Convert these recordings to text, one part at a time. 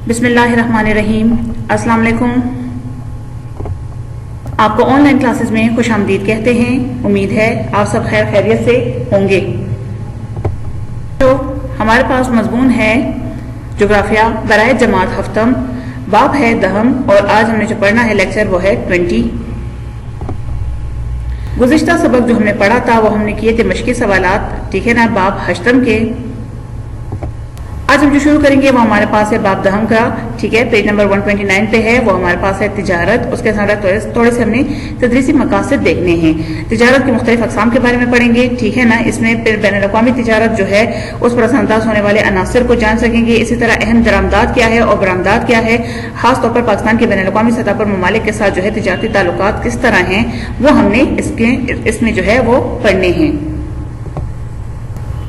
بسم اللہ الرحمن الرحیم۔ السلام علیکم۔ آپ کو آن لائن کلاسز میں خوش آمدید کہتے ہیں۔ امید ہے آپ سب خیر خیریت سے ہوں گے۔ تو ہمارے پاس مضمون ہے جغرافیہ برائے جماعت ہفتم، باب ہے دہم، اور آج ہم نے جو پڑھنا ہے لیکچر وہ ہے 20۔ گزشتہ سبق جو ہم نے پڑھا تھا وہ ہم نے کیے تھے مشقی سوالات، ٹھیک ہے نا، باب ہشتم کے۔ آج ہم جو شروع کریں گے وہ ہمارے پاس ہے باب دہم کا، ٹھیک ہے، پیج نمبر 129 پہ ہے۔ وہ ہمارے پاس ہے تجارت، اس کے ساتھ تھوڑے سے ہم نے تدریسی مقاصد دیکھنے ہیں۔ تجارت کی مختلف اقسام کے بارے میں پڑھیں گے، ٹھیک ہے نا۔ اس میں پھر بین الاقوامی تجارت جو ہے اس پر اثر انداز ہونے والے عناصر کو جان سکیں گے۔ اسی طرح اہم درآمدات کیا ہے اور برآمدات کیا ہے، خاص طور پر پاکستان کے بین الاقوامی سطح پر ممالک کے ساتھ جو ہے تجارتی تعلقات کس طرح ہیں، وہ ہم نے اس میں جو ہے وہ پڑھنے ہیں۔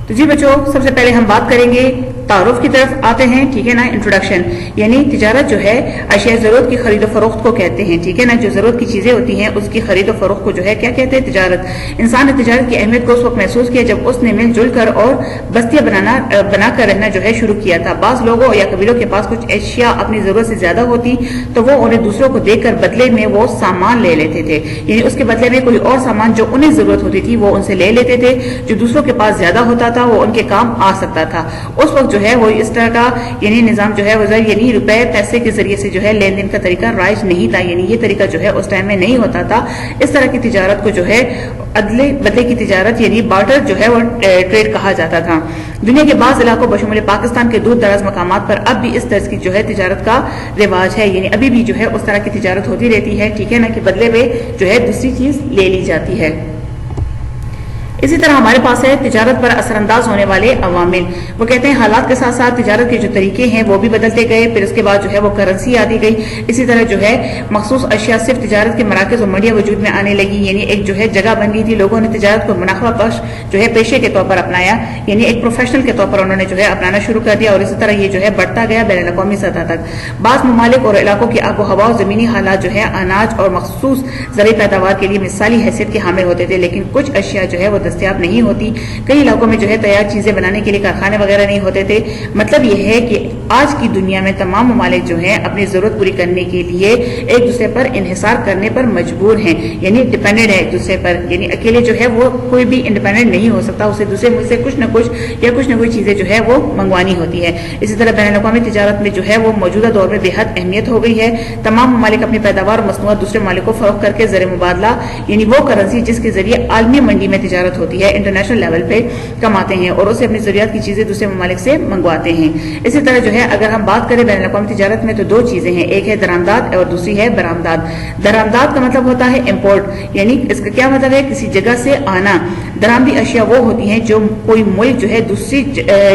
تو جی بچوں، سب سے پہلے ہم بات کریں گے تعارف کی طرف آتے ہیں، ٹھیک ہے نا، انٹروڈکشن۔ یعنی تجارت جو ہے اشیاء ضرورت کی خرید و فروخت کو کہتے ہیں، ٹھیک ہے نا۔ جو ضرورت کی چیزیں ہوتی ہیں اس کی خرید و فروخت کو جو ہے کیا کہتے ہیں، تجارت۔ انسان نے تجارت کی اہمیت کو اس وقت محسوس کیا جب اس نے مل جل کر اور بستیاں بنا کر رہنا جو ہے شروع کیا تھا۔ بعض لوگوں یا قبیلوں کے پاس کچھ اشیاء اپنی ضرورت سے زیادہ ہوتی تو وہ انہیں دوسروں کو دے کر بدلے میں وہ سامان لے لیتے تھے، یعنی اس کے بدلے میں کوئی اور سامان جو انہیں ضرورت ہوتی تھی وہ ان سے لے لیتے تھے۔ جو دوسروں کے پاس زیادہ ہوتا تھا وہ ان کے کام آ سکتا تھا۔ اس وقت جو ہے وہ اس طرح کا یعنی نظام جو ہے وہ یعنی روپے پیسے کے ذریعے سے جو ہے لین دین کا طریقہ رائج نہیں تھا، یعنی یہ طریقہ جو ہے اس ٹائم میں نہیں ہوتا تھا۔ اس طرح کی تجارت کو جو ہے ادلے بدلے کی تجارت یعنی بارٹر جو ہے وہ ٹریڈ کہا جاتا تھا۔ دنیا کے بعض علاقوں بشمول پاکستان کے دور دراز مقامات پر اب بھی اس طرح کی جو ہے تجارت کا رواج ہے، یعنی ابھی بھی جو ہے اس طرح کی تجارت ہوتی رہتی ہے، ٹھیک ہے نا، کہ بدلے میں جو ہے دوسری چیز لے لی جاتی ہے۔ اسی طرح ہمارے پاس ہے تجارت پر اثر انداز ہونے والے عوامل۔ وہ کہتے ہیں حالات کے ساتھ ساتھ تجارت کے جو طریقے ہیں وہ بھی بدلتے گئے، پھر اس کے بعد جو ہے وہ کرنسی آتی گئی۔ اسی طرح جو ہے مخصوص اشیاء صرف تجارت کے مراکز اور منڈیاں وجود میں آنے لگی، یعنی ایک جو ہے جگہ بن گئی تھی۔ لوگوں نے تجارت کو منافع بخش جو ہے پیشے کے طور پر اپنایا، یعنی ایک پروفیشنل کے طور پر انہوں نے جو ہے اپنانا شروع کر دیا، اور اسی طرح یہ جو ہے بڑھتا گیا بین الاقوامی سطح تک۔ بعض ممالک اور علاقوں کی آب و ہوا اور زمینی حالات جو ہے اناج اور مخصوص زرعی پیداوار کے لیے مثالی حیثیت کے حامل ہوتے تھے، لیکن کچھ اشیاء جو ہے وہ دستیاب نہیں ہوتی۔ کئی علاقوں میں جو ہے تیار چیزیں بنانے کے لیے کارخانے وغیرہ نہیں ہوتے تھے۔ مطلب یہ ہے کہ آج کی دنیا میں تمام ممالک جو ہیں اپنی ضرورت پوری کرنے کے لیے ایک دوسرے پر انحصار کرنے پر مجبور ہیں، یعنی ڈیپینڈنٹ ہے ایک دوسرے پر، یعنی اکیلے جو ہے وہ کوئی بھی انڈیپینڈنٹ نہیں ہو سکتا، اسے دوسرے ملک سے کچھ نہ کوئی چیزیں جو ہے وہ منگوانی ہوتی ہے۔ اسی طرح بین الاقوامی تجارت میں جو ہے وہ موجودہ دور میں بے حد اہمیت ہو گئی ہے۔ تمام ممالک اپنی پیداوار اور مصنوعات دوسرے ممالک کو فروخت کر کے زر مبادلہ یعنی وہ کرنسی جس کے ذریعے عالمی منڈی میں تجارت ہوتی ہے انٹرنیشنل لیول پہ کماتے ہیں اور اسے اپنی ضروریات کی چیزیں دوسرے ممالک سے منگواتے ہیں۔ اسی طرح جو ہے اگر ہم بات کریں بین الاقوامی تجارت میں تو دو چیزیں ہیں، ایک ہے درآمدات اور دوسری ہے برآمدات۔ درآمدات کا مطلب ہوتا ہے امپورٹ، یعنی اس کا کیا مطلب ہے، کسی جگہ سے آنا۔ درآمدی اشیاء وہ ہوتی ہیں جو کوئی ملک جو ہے دوسری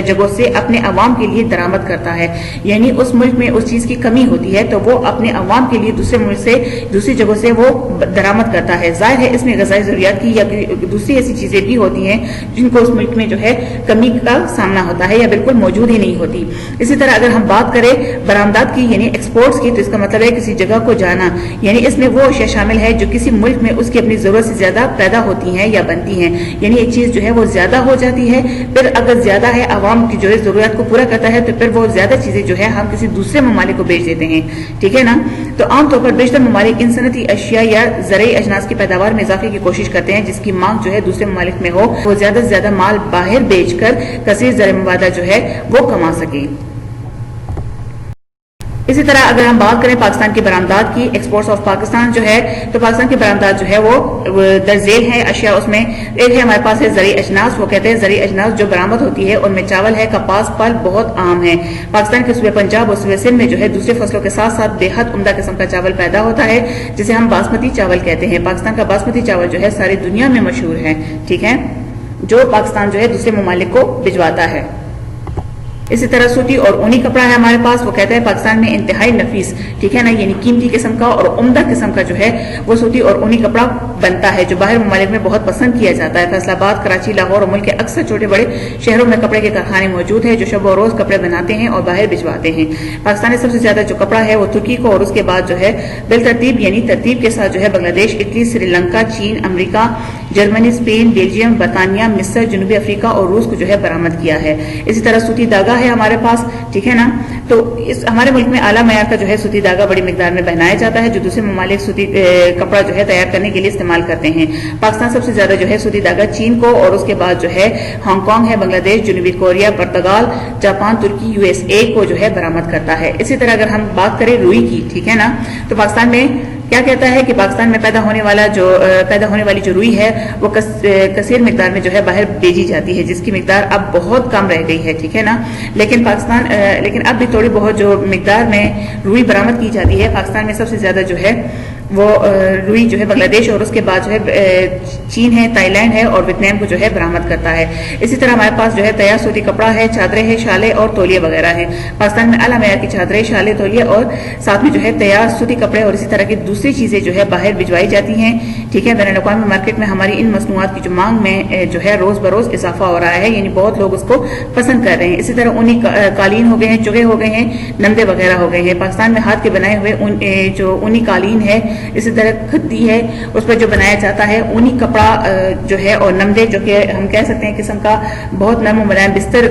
جگہوں سے اپنے عوام کے لیے درآمد کرتا ہے، یعنی اس ملک میں اس چیز کی کمی ہوتی ہے تو وہ اپنے عوام کے لیے دوسرے ملک سے دوسری جگہوں سے وہ درآمد کرتا ہے۔ ظاہر ہے اس میں غذائی ضروریات کی یا دوسری ایسی چیزیں بھی ہوتی ہیں جن کو اس ملک میں جو ہے کمی کا سامنا ہوتا ہے یا بالکل موجود ہی نہیں ہوتی۔ اسی طرح اگر ہم بات کریں برآمدات کی یعنی ایکسپورٹس کی تو اس کا مطلب ہے کسی جگہ کو جانا، یعنی اس میں وہ اشیاء شامل ہے جو کسی ملک میں اس کی اپنی ضرورت سے زیادہ پیدا ہوتی ہیں یا بنتی ہیں، یعنی ایک چیز جو ہے وہ زیادہ ہو جاتی ہے، پھر اگر زیادہ ہے عوام کی جو ہے ضروریات کو پورا کرتا ہے تو پھر وہ زیادہ چیزیں جو ہے ہم کسی دوسرے ممالک کو بیچ دیتے ہیں، ٹھیک ہے نا۔ تو عام طور پر بیشتر ممالک ان صنعتی اشیاء یا زرعی اجناس کی پیداوار میں اضافے کی کوشش کرتے ہیں جس کی مانگ جو ہے دوسرے ممالک میں ہو، وہ زیادہ سے زیادہ مال باہر بیچ کر کثیر زر مبادلہ جو ہے وہ کما سکے۔ اسی طرح اگر ہم بات کریں پاکستان کی برآمدات کی، ایکسپورٹس آف پاکستان جو ہے، تو پاکستان کی برآمدات جو ہے وہ درذیل ہے اشیاء۔ اس میں ایک ہے ہمارے پاس ہے زرعی اجناس۔ وہ کہتے ہیں زرعی اجناس جو برآمد ہوتی ہے ان میں چاول ہے، کپاس، پھل بہت عام ہے۔ پاکستان کے صوبے پنجاب اور صوبے سندھ میں جو ہے دوسرے فصلوں کے ساتھ ساتھ بے حد عمدہ قسم کا چاول پیدا ہوتا ہے جسے ہم باسمتی چاول کہتے ہیں۔ پاکستان کا باسمتی چاول جو ہے ساری دنیا میں مشہور ہے، ٹھیک ہے، جو پاکستان جو ہے دوسرے ممالک کو بھجواتا ہے۔ اسی طرح سوتی اور اونی کپڑا ہے ہمارے پاس۔ وہ کہتا ہے پاکستان میں انتہائی نفیس، ٹھیک ہے نا، یعنی قیمتی قسم کا اور عمدہ قسم کا جو ہے وہ سوتی اور اونی کپڑا بنتا ہے جو باہر ممالک میں بہت پسند کیا جاتا ہے۔ فیصل آباد، کراچی، لاہور اور ملک کے اکثر چھوٹے بڑے شہروں میں کپڑے کے کارخانے موجود ہیں جو شب و روز کپڑے بناتے ہیں اور باہر بھجواتے ہیں۔ پاکستان میں سب سے زیادہ جو کپڑا ہے وہ ترکی کو اور اس کے بعد جو ہے بالترتیب یعنی ترتیب کے ساتھ جو ہے بنگلہ دیش، اٹلی، سری لنکا، چین، امریکہ، जर्मनी, स्पेन, बेल्जियम, बर्तानिया, मिस्र, जनूबी अफ्रीका और रूस को जो है बरामद किया है। इसी तरह सूती धागा है हमारे पास, ठीक है ना। तो इस हमारे मुल्क में आला मयार का जो है सूती धागा बड़ी मिकदार में पहनाया जाता है, जो दूसरे ममालिक सूती कपड़ा जो है तैयार करने के लिए इस्तेमाल करते हैं। पाकिस्तान सबसे ज्यादा जो है सूती धागा चीन को, और उसके बाद जो है हांगकांग है, बांग्लादेश, जनूबी कोरिया, पुर्तगाल, जापान, तुर्की, यूएसए को जो है बरामद करता है। इसी तरह अगर हम बात करें रुई की, ठीक है ना, तो पाकिस्तान में क्या कहता है कि पाकिस्तान में पैदा होने वाली जो रुई है वो कसीर मिकदार में जो है बाहर भेजी जाती है, जिसकी मिकदार अब बहुत कम रह गई है, ठीक है ना। लेकिन अब भी थोड़ी बहुत जो मिकदार में रुई बरामद की जाती है। पाकिस्तान में सबसे ज्यादा जो है वो रुई जो है बांग्लादेश और उसके बाद जो है चीन है, ताइलैंड है और वियतनाम को जो है बरामद करता है। इसी तरह हमारे पास जो है तैयार सूती कपड़ा है, चादरें हैं, शालें और तौलिए वगैरह है। पाकिस्तान में आला मयार की चादरें, शालें, तौलिए और साथ में जो है तैयार सूती कपड़े और इसी तरह की दूसरी चीजें जो है बाहर भिजवाई जाती हैं, ठीक है। बैनुल-अक़वामी मार्केट में हमारी इन मसनूआत की जो मांग में जो है रोज बरोज इजाफा हो रहा है, यानी बहुत लोग उसको पसंद कर रहे हैं। इसी तरह ऊनी कालीन हो गए हैं, चुगे हो गए हैं, नमदे वगैरह हो गए हैं। पाकिस्तान में हाथ के बनाए हुए जो ऊनी कालीन है, इसी तरह खद्दी है, उस पर जो बनाया जाता है ऊनी कपड़ा जो है, और नमदे जो कि हम कह सकते हैं किस्म का बहुत नरम मुलायम बिस्तर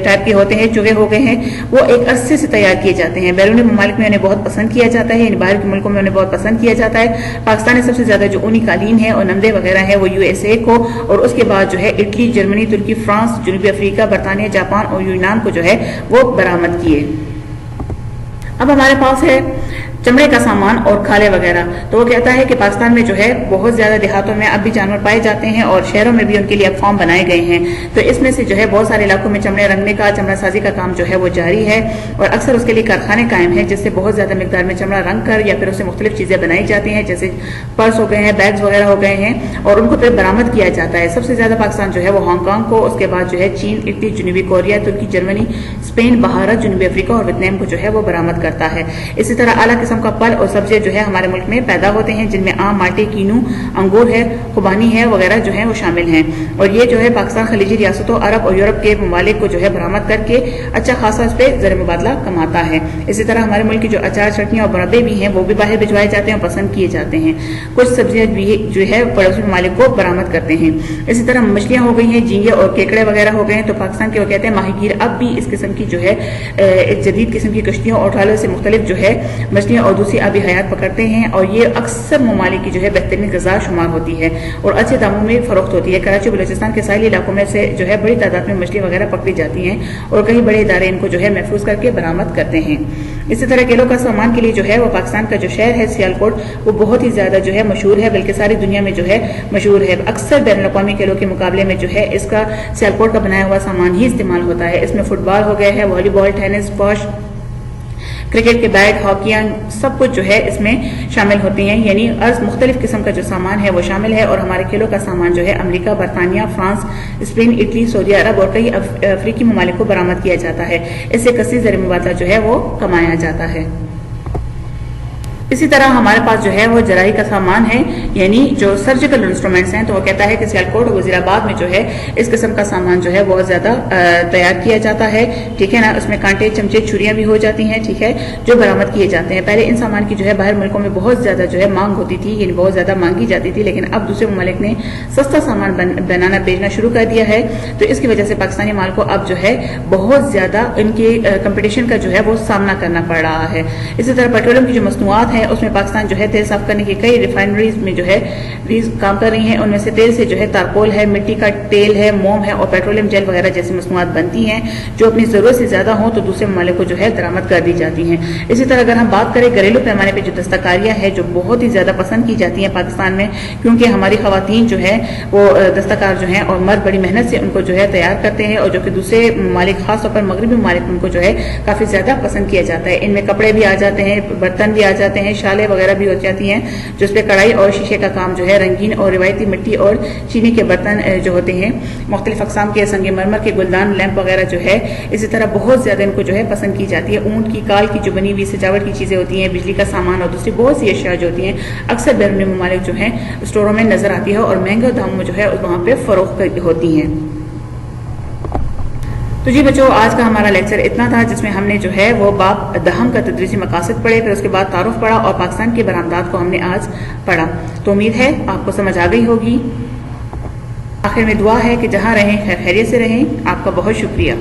टाइप के होते हैं, चुगे हो गए हैं, वो एक अरसे से तैयार किए जाते हैं। बैरूनी ममालिक में उन्हें बहुत पसंद किया जाता है, यानी बाहर के मुल्कों में उन्हें बहुत पसंद किया जाता है। पाकिस्तान में सबसे ज्यादा जो ऊनी कालीन है और नमदे वगैरह है वो यूएसए को, और उसके बाद जो है इटली, जर्मनी, तुर्की, फ्रांस, जनूबी अफ्रीका, बर्तानिया, जापान और यूनान को जो है वो बरामद किए। अब हमारे पास है चमड़े का सामान और खाले वगैरह। तो वो कहता है कि पाकिस्तान में जो है बहुत ज्यादा देहातों में अब भी जानवर पाए जाते हैं और शहरों में भी उनके लिए अब फार्म बनाए गए हैं। तो इसमें से जो है बहुत सारे इलाकों में चमड़े रंगने का, चमड़ा साजी का काम जो है वो जारी है, और अक्सर उसके लिए कारखाने कायम है जिससे बहुत ज्यादा मिकदार में चमड़ा रंग कर या फिर उससे मुख्तलिफ चीजें बनाई जाती हैं, जैसे पर्स हो गए हैं, बैग्स वगैरह हो गए हैं, और उनको फिर बरामद किया जाता है। सबसे ज्यादा पाकिस्तान जो है वो हांगकांग को, उसके बाद जो है चीन, इटली, जनूबी कोरिया, तुर्की, जर्मनी, स्पेन, भारत, जनूबी अफ्रीका और वियतनाम को जो है वो बरामद करता है। इसी तरह आला किस्म का फल और सब्जी जो है हमारे मुल्क में पैदा होते हैं, जिनमें आम, माल्टे, कीनू, अंगूर है, खुबानी है वगैरह जो है वो शामिल हैं। और ये जो है पाकिस्तान खलीजी रियासतों, अरब और यूरोप के ममालिक को जो है बरामद करके अच्छा खासा उस पर ज़र मुबादला कमाता है। इसी तरह हमारे मुल्क की जो अचार, चटनियाँ और मुरब्बे भी हैं वो भी बाहर भिजवाए जाते हैं और पसंद किए जाते हैं। कुछ सब्जियाँ भी जो है पड़ोसी ममालिक को बरामद करते हैं। इसी तरह मछलियाँ हो गई हैं, झींगे और केकड़े वगैरह हो गए हैं। तो पाकिस्तान के वो कहते हैं माहीगीर अब भी इस किस्म की जो है एक जदीद किस्म की कश्तियों और ट्रालों से मुख्तलिफ जो है मछलियाँ और दूसरी आबी हयात पकड़ते हैं, और ये अक्सर ममालिक की जो है बेहतरीन ग़िज़ा शुमार होती है और अच्छे दामों में फरोख्त होती है। कराची, बलूचिस्तान के साहिली इलाकों में से जो है बड़ी तादाद में मछली वगैरह पकड़ी जाती हैं और कई बड़े इदारे इनको जो है महफूज करके बरामद करते हैं। इसी तरह केलों का सामान के लिए जो है वो पाकिस्तान का जो शहर है सियालकोट, वो बहुत ही ज्यादा जो है मशहूर है, बल्कि सारी दुनिया में जो है मशहूर है। अक्सर बैनुल-अक़वामी केलों के मुकाबले में जो है इसका सियालकोट का बनाया हुआ सामान ही इस्तेमाल होता है। इसमें फुटबॉल हो गया है, वॉलीबॉल, टेनिस, स्क्वॉश, क्रिकेट के बैट, हॉकियां, सब कुछ जो है इसमें शामिल होती हैं, यानी अर्ज मुख्तलिफ किस्म का जो सामान है वो शामिल है। और हमारे खेलों का सामान जो है अमेरिका, बर्तानिया, फ्रांस, स्पेन, इटली, सऊदी अरब और कई अफ्रीकी ममालिक को बरामद किया जाता है। इससे कसीर ज़र मुबादला जो है वो कमाया जाता है। इसी तरह हमारे पास जो है वो जराही का सामान है, यानी जो सर्जिकल इंस्ट्रूमेंट्स हैं। तो वो कहता है कि सियालकोट और वजीराबाद में जो है इस किस्म का सामान जो है बहुत ज्यादा तैयार किया जाता है, ठीक है ना। उसमें कांटे, चमचे, छुरियां भी हो जाती हैं, ठीक है, जो बरामद किए जाते हैं। पहले इन सामान की जो है बाहर मुल्कों में बहुत ज्यादा जो है मांग होती थी, यानी बहुत ज्यादा मांगी जाती थी, लेकिन अब दूसरे ममालिक ने सस्ता सामान बनाना बेचना शुरू कर दिया है। तो इसकी वजह से पाकिस्तानी माल को अब जो है बहुत ज्यादा इनके कंपटीशन का जो है वो सामना करना पड़ रहा है। इसी तरह पेट्रोलियम की जो मसनूआत है उसमें पाकिस्तान जो है तेल साफ करने की कई रिफाइनरीज में जो है काम कर रही हैं। उनमें से तेल से जो है तारकोल है, मिट्टी का तेल है, मोम है और पेट्रोलियम जेल वगैरह जैसी मसनूआत बनती हैं, जो अपनी जरूरत से ज्यादा हो तो दूसरे ममालिक को जो है दरामद कर दी जाती हैं। इसी तरह अगर हम बात करें घरेलू पैमाने पर जो दस्तकारियां है जो बहुत ही ज्यादा पसंद की जाती हैं पाकिस्तान में, क्योंकि हमारी खवातीन जो है वो दस्तकार जो है और मर्द बड़ी मेहनत से उनको जो है तैयार करते हैं, और जो कि दूसरे ममालिक खासतौर पर मगरबी ममालिक उनको जो है काफी ज्यादा पसंद किया जाता है। इनमें कपड़े भी आ जाते हैं, बर्तन भी आ जाते हैं, शाले वगैरह भी हो जाती हैं, जिस पे कढ़ाई और शीशे का काम जो है, रंगीन और रिवायती मिट्टी और चीनी के बर्तन जो होते हैं, मुख्तलिफ अक़साम के संगे मरमर के गुलदान, लैंप वगैरह जो है इसी तरह बहुत ज्यादा इनको जो है पसंद की जाती है। ऊंट की काल की जो बनी हुई सजावट की चीजें होती हैं, बिजली का सामान और दूसरी बहुत सी अशिया जो होती हैं अक्सर बैरूनी ममालिक जो है स्टोरों में नजर आती है और महंगे दामों में जो है वहां पे फरोख्त होती हैं। तो जी बच्चों, आज का हमारा लेक्चर इतना था, जिसमें हमने जो है वो बाब दहम का तदरीसी मकासद पढ़े, फिर उसके बाद तारुफ पढ़ा और पाकिस्तान की बरामदात को हमने आज पढ़ा। तो उम्मीद है आपको समझ आ गई होगी। آخر میں دعا ہے کہ جہاں رہیں خیریت سے رہیں. آپ کا بہت شکریہ.